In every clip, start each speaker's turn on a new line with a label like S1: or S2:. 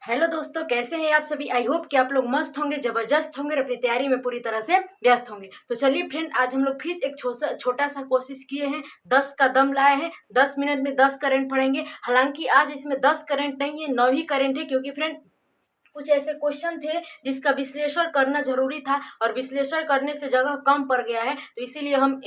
S1: Hello दोस्तों, कैसे हैं आप सभी। आई होप कि आप लोग मस्त होंगे, जबरदस्त होंगे और अपनी तैयारी में पूरी तरह से व्यस्त होंगे। तो चलिए फ्रेंड, आज हम लोग फिर एक छोटा सा कोशिश किए हैं। 10 का दम लाए हैं। 10 मिनट में 10 करंट पढ़ेंगे। हालांकि आज इसमें 10 करंट नहीं है, 9 ही करंट है, क्योंकि फ्रेंड कुछ ऐसे क्वेश्चन थे जिसका विश्लेषण करना जरूरी था और विश्लेषण करने से जगह कम पड़ गया है, तो इसीलिए हम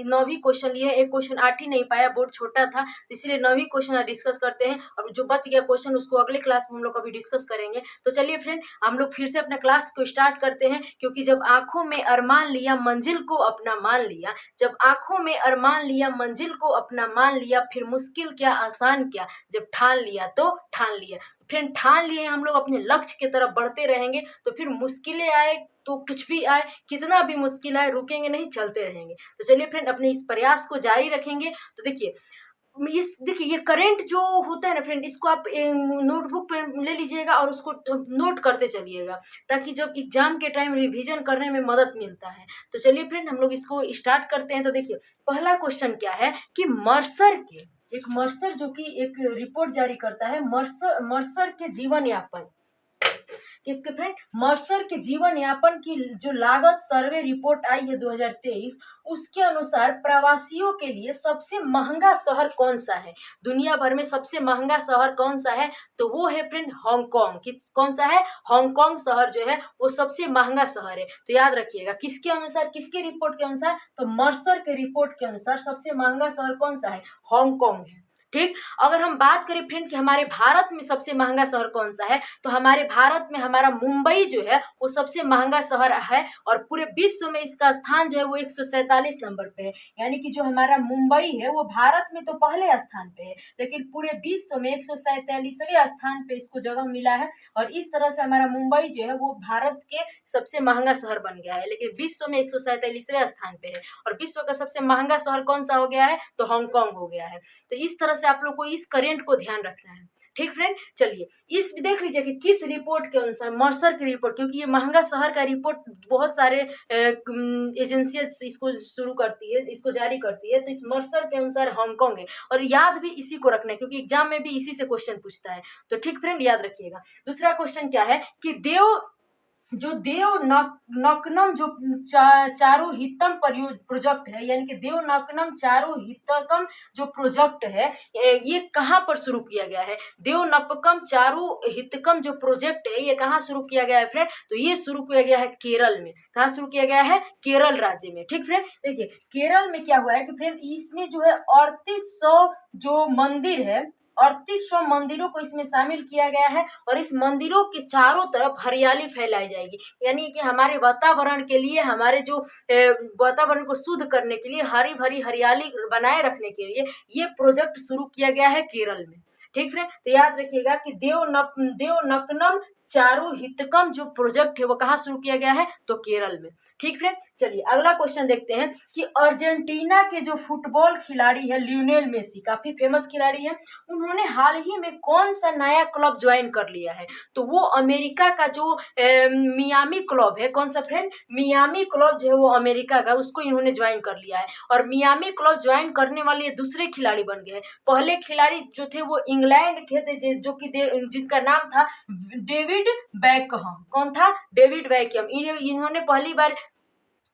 S1: 9 क्वेश्चन लिए। एक क्वेश्चन 8 ही नहीं पाया, बोर्ड छोटा था, तो इसीलिए 9 क्वेश्चन डिस्कस करते हैं और जो बच गया क्वेश्चन उसको अगले क्लास में हम लोग अभी डिस्कस करेंगे। तो चलिए फ्रेंड, हम लोग फिर से अपना क्लास को स्टार्ट करते हैं, क्योंकि जब आंखों में अरमान लिया मंजिल को अपना मान लिया, जब आंखों में अरमान लिया मंजिल को अपना मान लिया, फिर मुश्किल क्या आसान क्या, जब ठान लिया तो ठान लिया। फ्रेंड, ठान लिए हम लोग अपने लक्ष्य की तरफ बढ़ते रहेंगे, तो फिर मुश्किलें आए तो कुछ भी आए, कितना भी मुश्किल आए, रुकेंगे नहीं, चलते रहेंगे। तो चलिए फ्रेंड, अपने इस प्रयास को जारी रखेंगे। तो देखिए ये करंट जो होता है ना फ्रेंड, इसको आप नोटबुक पे ले लीजिएगा और उसको नोट करते चलिएगा, ताकि जब एग्जाम के टाइम रिवीजन करने में मदद मिलता है। तो चलिए फ्रेंड, हम लोग इसको स्टार्ट करते हैं। तो देखिए, पहला क्वेश्चन क्या है कि मर्सर जो कि एक रिपोर्ट जारी करता है, मर्सर के जीवन यापन, किसके फ्रेंड, मर्सर के जीवन यापन की जो लागत सर्वे रिपोर्ट आई है 2023, उसके अनुसार प्रवासियों के लिए सबसे महंगा शहर कौन सा है, दुनिया भर में सबसे महंगा शहर कौन सा है, तो वो है फ्रेंड हांगकांग। कौन सा है, हांगकांग शहर जो है वो सबसे महंगा शहर है। तो याद रखिएगा, किसके अनुसार, किसके रिपोर्ट के अनुसार, तो मर्सर के रिपोर्ट के अनुसार सबसे महंगा शहर कौन सा है, हांगकांग है। ठीक। अगर हम बात करें फ्रेंड कि हमारे भारत में सबसे महंगा शहर कौन सा है, तो हमारे भारत में हमारा मुंबई जो है वो सबसे महंगा शहर है, और पूरे विश्व में इसका स्थान जो है वो 147 नंबर पे है। यानी कि जो हमारा मुंबई है वो भारत में तो पहले स्थान पे है, लेकिन पूरे विश्व में 147वें स्थान पे इसको जगह मिला है। और इस तरह से हमारा मुंबई जो है वो भारत के सबसे महंगा शहर बन गया है, लेकिन विश्व में 147वें स्थान पे है। और विश्व का सबसे महंगा शहर कौन सा हो गया है, तो हांगकांग हो गया है। तो इस तरह से आप लोग को इस करंट को ध्यान रखना है। ठीक फ्रेंड, चलिए इस देख लीजिए कि किस रिपोर्ट के अनुसार, मर्सर की रिपोर्ट, क्योंकि ये महंगा शहर का रिपोर्ट बहुत सारे एजेंसियां इसको शुरू करती है, इसको जारी करती है। तो इस मर्सर के अनुसार हांगकांग है, और याद भी इसी को रखना है, क्योंकि एग्जाम में भी इसी से क्वेश्चन पूछता है। तो ठीक फ्रेंड, याद रखिएगा। दूसरा क्वेश्चन क्या है कि देव नकनम जो चारुहितम प्रोजेक्ट है, यानी कि देव नकनम चारुहितकम जो प्रोजेक्ट है, ये कहाँ पर शुरू किया गया है, देव नपकम चारुहितकम जो प्रोजेक्ट है ये कहाँ शुरू किया गया है फ्रेंड, तो ये शुरू किया गया है केरल में। कहाँ शुरू किया गया है, केरल राज्य में। ठीक फ्रेंड, देखिए केरल में क्या हुआ है कि फ्रेंड इसमें जो है 3800 जो मंदिर है, 3800 मंदिरों को इसमें शामिल किया गया है, और इस मंदिरों के चारों तरफ हरियाली फैलाई जाएगी। यानी कि हमारे वातावरण के लिए, हमारे जो वातावरण को शुद्ध करने के लिए, हरी भरी हरियाली बनाए रखने के लिए ये प्रोजेक्ट शुरू किया गया है केरल में। ठीक फ्रेंड, तो याद रखिएगा कि देवनकनम चारुहितकम जो प्रोजेक्ट है वो कहाँ शुरू किया गया है, तो केरल में। ठीक फ्रेंड, चलिए अगला क्वेश्चन देखते हैं कि अर्जेंटीना के जो फुटबॉल खिलाड़ी है लियोनेल मेसी, काफी फेमस खिलाड़ी है, उन्होंने हाल ही में कौन सा नया क्लब ज्वाइन कर लिया है, तो वो अमेरिका का जो मियामी क्लब है, कौन सा फ्रेंड, मियामी क्लब जो है वो अमेरिका का, उसको इन्होंने ज्वाइन कर लिया है। और मियामी क्लब ज्वाइन करने वाले दूसरे खिलाड़ी बन गए हैं। पहले खिलाड़ी जो थे वो इंग्लैंड के थे, जो कि जिनका नाम था डेविड बैकहम। कौन था, डेविड बैकहम। इन्होंने पहली बार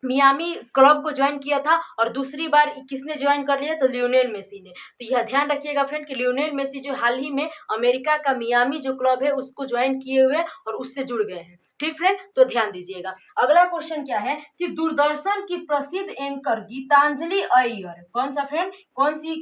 S1: मियामी क्लब को ज्वाइन किया था, और दूसरी बार किसने ज्वाइन कर लिया, तो लियोनेल मेसी ने। तो यह ध्यान रखिएगा फ्रेंड कि लियोनेल मेसी जो हाल ही में अमेरिका का मियामी जो क्लब है उसको ज्वाइन किए हुए और उससे जुड़ गए हैं। ठीक फ्रेंड, तो ध्यान दीजिएगा। अगला क्वेश्चन क्या है कि दूरदर्शन की प्रसिद्ध एंकर गीतांजलि अय्यर, कौन सा फ्रेंड, कौन सी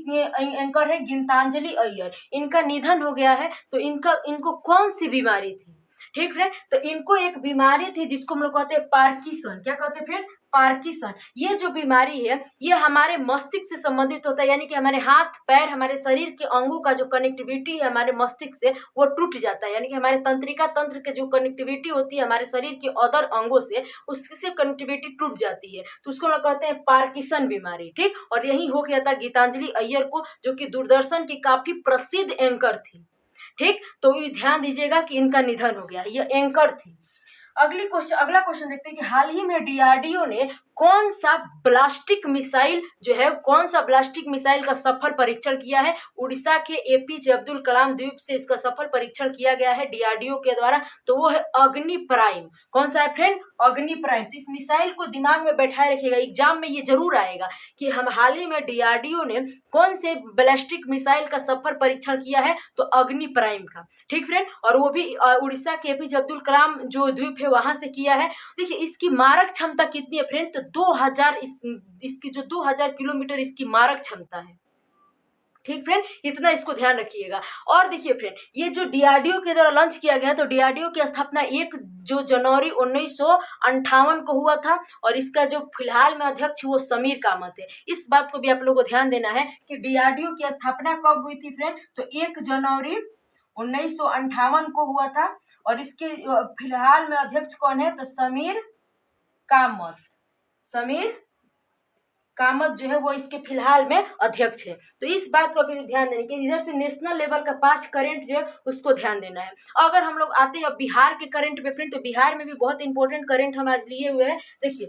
S1: एंकर है, गीतांजलि अय्यर, इनका निधन हो गया है। तो इनको कौन सी बीमारी थी, ठीक फ्रेंड, तो इनको एक बीमारी थी जिसको हम लोग कहते हैं पार्किंसन। क्या कहते हैं फ्रेंड, पार्किंसन। ये जो बीमारी है ये हमारे मस्तिष्क से संबंधित होता है, यानी कि हमारे हाथ पैर, हमारे शरीर के अंगों का जो कनेक्टिविटी है हमारे मस्तिष्क से वो टूट जाता है। यानी कि हमारे तंत्रिका तंत्र के जो कनेक्टिविटी होती है हमारे शरीर के अदर अंगों से, उससे कनेक्टिविटी टूट जाती है, तो उसको लोग कहते हैं पार्किंसन बीमारी। ठीक, और यही हो गया था गीतांजलि अय्यर को, जो कि दूरदर्शन की काफी प्रसिद्ध एंकर थी। ठीक, तो ये ध्यान दीजिएगा कि इनका निधन हो गया, ये एंकर थी। अगला क्वेश्चन देखते हैं कि हाल ही में डीआरडीओ ने कौन सा ब्लास्टिक मिसाइल जो है, कौन सा ब्लास्टिक मिसाइल का सफल परीक्षण किया है? उड़ीसा के एपीजे अब्दुल कलाम द्वीप से इसका सफल परीक्षण किया गया है डीआरडीओ के द्वारा, तो वो है अग्नि प्राइम। कौन सा है फ्रेंड? अग्नि प्राइम। तो इस मिसाइल को दिमाग में बैठाए रखिएगा, एग्जाम में ये जरूर आएगा कि हम हाल ही में डीआरडीओ ने कौन से बैलिस्टिक मिसाइल का सफल परीक्षण किया है, तो अग्नि प्राइम का। ठीक फ्रेंड, और वो भी उड़ीसा के एपीजे अब्दुल कलाम जो द्वीप है वहां से किया है। देखिए इसकी मारक क्षमता कितनी है फ्रेंड, तो 2000, इसकी जो 2000 किलोमीटर इसकी मारक क्षमता है। ठीक फ्रेंड, इतना इसको ध्यान रखिएगा। और देखिए फ्रेंड, ये जो डीआरडीओ के द्वारा लॉन्च किया गया है, तो डीआरडीओ की स्थापना 1 जनवरी 1958 को हुआ था, और इसका जो फिलहाल में अध्यक्ष वो समीर कामत है। इस बात को भी आप लोगों को ध्यान देना है कि डीआरडीओ की स्थापना कब हुई थी फ्रेंड, तो 1 जनवरी 1958 को हुआ था, और इसके फिलहाल में अध्यक्ष कौन है, तो समीर कामत। समीर कामत जो है वो इसके फिलहाल में अध्यक्ष है। तो इस बात को भी ध्यान देना कि इधर से नेशनल लेवल का 5 करंट जो है उसको ध्यान देना है। अगर हम लोग आते हैं बिहार के करंट पे फ्रेंड, तो बिहार में भी बहुत इंपॉर्टेंट करंट हम आज लिए हुए हैं। देखिए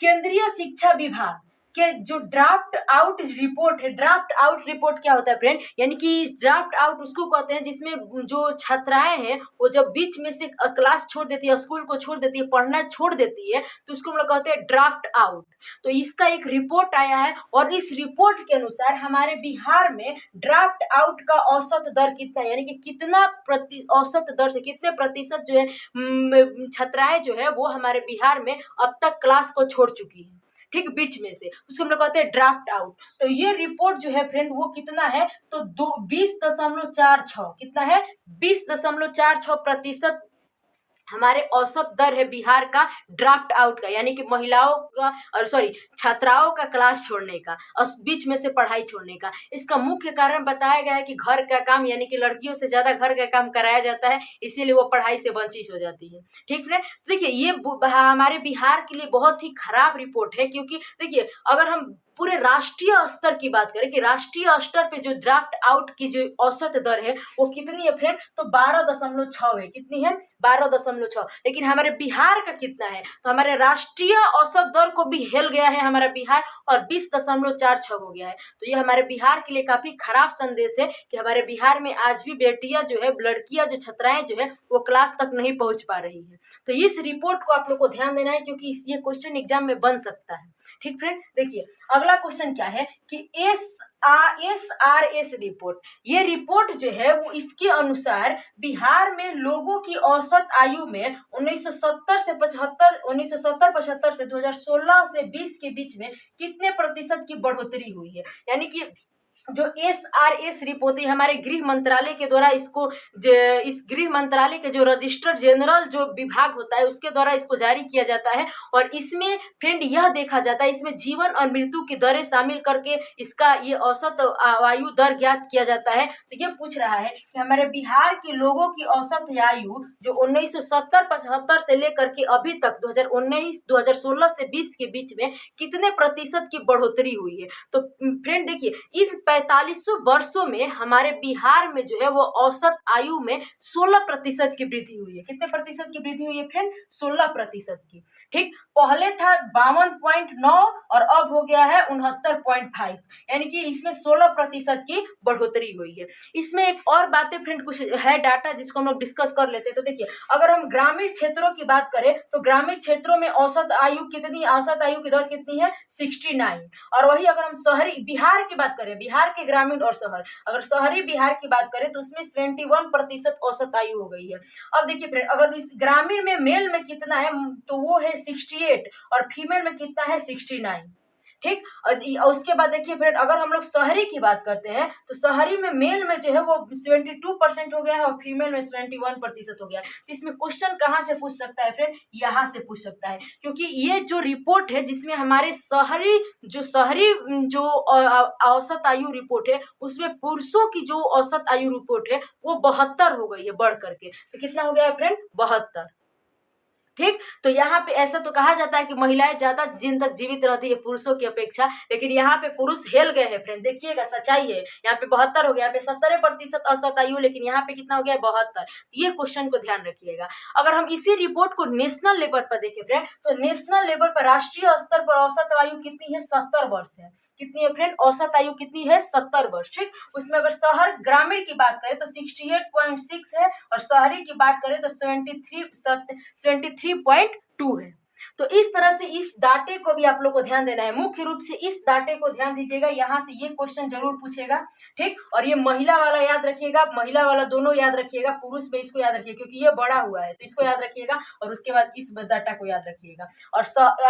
S1: केंद्रीय शिक्षा विभाग के जो ड्राफ्ट आउट रिपोर्ट है, ड्राफ्ट आउट रिपोर्ट क्या होता है फ्रेंड, यानी कि ड्राफ्ट आउट उसको कहते हैं जिसमें जो छात्राएं हैं वो जब बीच में से क्लास छोड़ देती है, स्कूल को छोड़ देती है, पढ़ना छोड़ देती है, तो उसको हम लोग कहते हैं ड्राफ्ट आउट। तो इसका एक रिपोर्ट आया है, और इस रिपोर्ट के अनुसार हमारे बिहार में ड्राफ्ट आउट का औसत दर कितना है, यानी कि कितना औसत दर से कितने प्रतिशत जो है छात्राएं जो है वो हमारे बिहार में अब तक क्लास को छोड़ चुकी है, ठीक बीच में से, उसको हम लोग कहते हैं ड्राफ्ट आउट। तो ये रिपोर्ट जो है फ्रेंड वो कितना है, तो 20.46 कितना है, 20.46% हमारे औसत दर है बिहार का ड्राफ्ट आउट का, यानी कि महिलाओं का और छात्राओं का क्लास छोड़ने का और बीच में से पढ़ाई छोड़ने का। इसका मुख्य कारण बताया गया है कि घर का काम, यानी कि लड़कियों से ज्यादा घर का काम कराया जाता है, इसीलिए वो पढ़ाई से वंचित हो जाती है। ठीक फ्रेंड, देखिए ये हमारे बिहार के लिए बहुत ही खराब रिपोर्ट है, क्योंकि देखिए अगर हम पूरे राष्ट्रीय स्तर की बात करें कि राष्ट्रीय स्तर पे जो ड्राफ्ट आउट की जो औसत दर है वो कितनी है फ्रेंड, तो 12.6 है। कितनी है, 12.6। लेकिन हमारे बिहार का कितना है, तो हमारे राष्ट्रीय औसत दर को भी हिल गया है हमारा बिहार, और 20.46 हो गया है। तो ये हमारे बिहार के लिए काफी खराब संदेश है कि हमारे बिहार में आज भी बेटियां जो है, लड़कियां जो छात्राएं जो है वो क्लास तक नहीं पहुंच पा रही है। तो इस रिपोर्ट को आप लोग को ध्यान देना है, क्योंकि ये क्वेश्चन एग्जाम में बन सकता है। ठीक फ्रेंड, देखिए अगला क्वेश्चन क्या है कि SRS रिपोर्ट, ये रिपोर्ट जो है वो इसके अनुसार बिहार में लोगों की औसत आयु में 1970 से 2016 से 20 के बीच में कितने प्रतिशत की बढ़ोतरी हुई है। यानी कि जो SRS रिपोर्ट है हमारे गृह मंत्रालय के द्वारा इसको इस गृह मंत्रालय के जो रजिस्टर जनरल जो विभाग होता है उसके द्वारा इसको जारी किया जाता है, और इसमें फ्रेंड यह देखा जाता है, इसमें जीवन और मृत्यु की दरें शामिल करके इसका ये औसत आयु दर ज्ञात किया जाता है। तो ये पूछ रहा है कि हमारे बिहार के लोगों की औसत आयु जो 1970-75 से लेकर के अभी तक 2016 से 20 के बीच में कितने प्रतिशत की बढ़ोतरी हुई है। तो फ्रेंड देखिए इस 4500 वर्षों में हमारे बिहार में जो है वो औसत आयु में 16% की वृद्धि हुई है। कितने प्रतिशत की वृद्धि हुई है फ्रेंड, 16% की। ठीक, पहले था 52.9 और अब हो गया है 69.5, यानी कि इसमें 16% की बढ़ोतरी हुई है। इसमें एक और बातें फ्रेंड कुछ है डाटा जिसको हम लोग डिस्कस कर लेते हैं। तो देखिए अगर हम ग्रामीण क्षेत्रों की बात करें तो ग्रामीण क्षेत्रों में औसत आयु की दर कितनी है, 69। और वही अगर हम शहरी बिहार की बात करें, बिहार के ग्रामीण और शहर, अगर शहरी बिहार की बात करें तो उसमें 71% औसत आयु हो गई है। अब देखिए फ्रेंड अगर इस ग्रामीण में मेल में कितना है, तो वो है 68 और फीमेल में कितना है, 69। ठीक, और उसके बाद देखिए फ्रेंड अगर हम लोग शहरी की बात करते हैं तो शहरी में मेल में जो है वो 72% हो गया है और फीमेल में 71% हो गया है। तो इसमें क्वेश्चन कहाँ से पूछ सकता है फ्रेंड, यहाँ से पूछ सकता है, क्योंकि ये जो रिपोर्ट है जिसमें हमारे शहरी जो औसत आयु रिपोर्ट है उसमें पुरुषों की जो औसत आयु रिपोर्ट है वो 72 हो गई है बढ़ करके। तो कितना हो गया है फ्रेंड, 72। ठीक। तो यहाँ पे ऐसा तो कहा जाता है कि महिलाएं ज्यादा दिन तक जीवित रहती है पुरुषों की अपेक्षा, लेकिन यहाँ पे पुरुष हेल गए हैं फ्रेंड। देखिएगा सच्चाई है, यहाँ पे 72 हो गया, यहाँ पे 70% औसत आयु, लेकिन यहाँ पे कितना हो गया 72। ये क्वेश्चन को ध्यान रखिएगा। अगर हम इसी रिपोर्ट को नेशनल लेवल पर देखें फ्रेंड, तो नेशनल लेवल पर राष्ट्रीय स्तर पर औसत आयु कितनी है 70 वर्ष है। कितनी है फ्रेंड, औसत आयु कितनी है 70 वर्ष। ठीक। उसमें अगर शहर ग्रामीण की बात करें तो 68.6 है, और शहरी की बात करें तो 73.2 है। तो इस तरह से इस डाटे को भी आप लोग को ध्यान देना है। मुख्य रूप से इस डाटे को ध्यान दीजिएगा, यहाँ से ये क्वेश्चन जरूर पूछेगा। ठीक। और ये महिला वाला याद रखिएगा, महिला वाला दोनों याद रखिएगा, पुरुष में इसको याद रखिएगा क्योंकि ये बड़ा हुआ है तो इसको याद रखिएगा, और उसके बाद इस डाटा को याद रखिएगा, और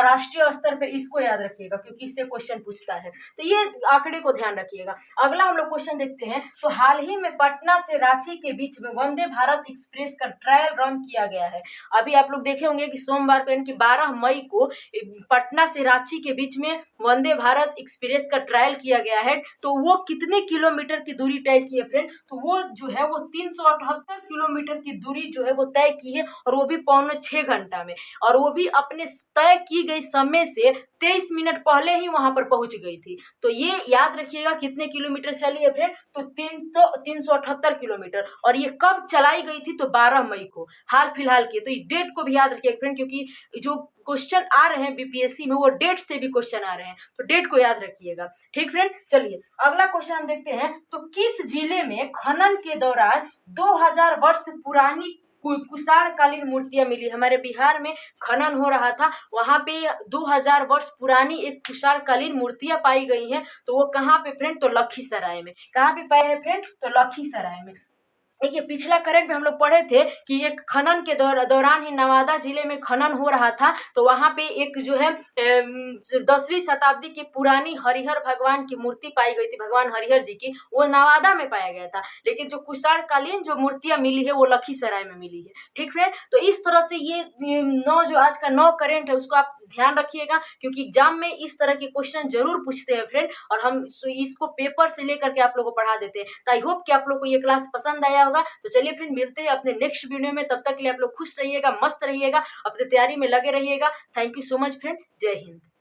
S1: राष्ट्रीय स्तर पे इसको याद रखिएगा क्योंकि इससे क्वेश्चन पूछता है। तो ये आंकड़े को ध्यान रखिएगा। अगला हम लोग क्वेश्चन देखते हैं। तो हाल ही में पटना से रांची के बीच में वंदे भारत एक्सप्रेस का ट्रायल रन किया गया है। अभी आप लोग देखे होंगे कि सोमवार को यानी कि 12 मई को पटना से रांची के बीच में वंदे भारत एक्सप्रेस का ट्रायल किया गया है। तो वो कितने किलोमीटर की दूरी तय की है फ्रेंड, तो वो जो है वो 378 किलोमीटर की दूरी जो है वो तय की है, और वो भी 5.6 घंटा में, और वो भी अपने तय की गई समय से 23 मिनट पहले ही वहां पर पहुंच गई थी। तो ये याद रखिएगा कितने किलोमीटर चली है फ्रेंड, तो 378 किलोमीटर, और ये कब चलाई गई थी, तो 12 मई को, हाल फिलहाल की। तो इस डेट को भी याद रखिएगा फ्रेंड, क्योंकि जो क्वेश्चन आ रहे हैं बीपीएससी में वो डेट से भी क्वेश्चन आ रहे हैं, तो डेट को याद रखिएगा। ठीक फ्रेंड, चलिए अगला क्वेश्चन हम देखते हैं। तो किस जिले में खनन के दौरान 2000 वर्ष पुरानी कुषाणकालीन मूर्तियां मिली। हमारे बिहार में खनन हो रहा था, वहां पे 2000 वर्ष पुरानी एक कुषाणकालीन मूर्तियां पाई गई हैं। तो वो कहाँ पे फ्रेंड, तो लखीसराय में। कहाँ पे पाए हैं फ्रेंड, तो लखीसराय में। देखिए पिछला करंट में हम लोग पढ़े थे कि एक खनन के दौरान ही नवादा जिले में खनन हो रहा था, तो वहां पे एक जो है 10वीं शताब्दी की पुरानी हरिहर भगवान की मूर्ति पाई गई थी, भगवान हरिहर जी की, वो नवादा में पाया गया था। लेकिन जो कुषाणकालीन जो मूर्तियां मिली है वो लखीसराय में मिली है। ठीक फ्रेंड, तो इस तरह से ये 9 जो आज का 9 करंट है उसको आप ध्यान रखिएगा, क्योंकि एग्जाम में इस तरह के क्वेश्चन जरूर पूछते हैं फ्रेंड, और हम इसको पेपर से लेकर के आप लोगों को पढ़ा देते हैं। तो आई होप कि आप लोग को ये क्लास पसंद आया होगा। तो चलिए फ्रेंड मिलते हैं अपने नेक्स्ट वीडियो में, तब तक के लिए आप लोग खुश रहिएगा, मस्त रहिएगा, अपनी तैयारी में लगे रहिएगा। Thank you so much friend, जय हिंद।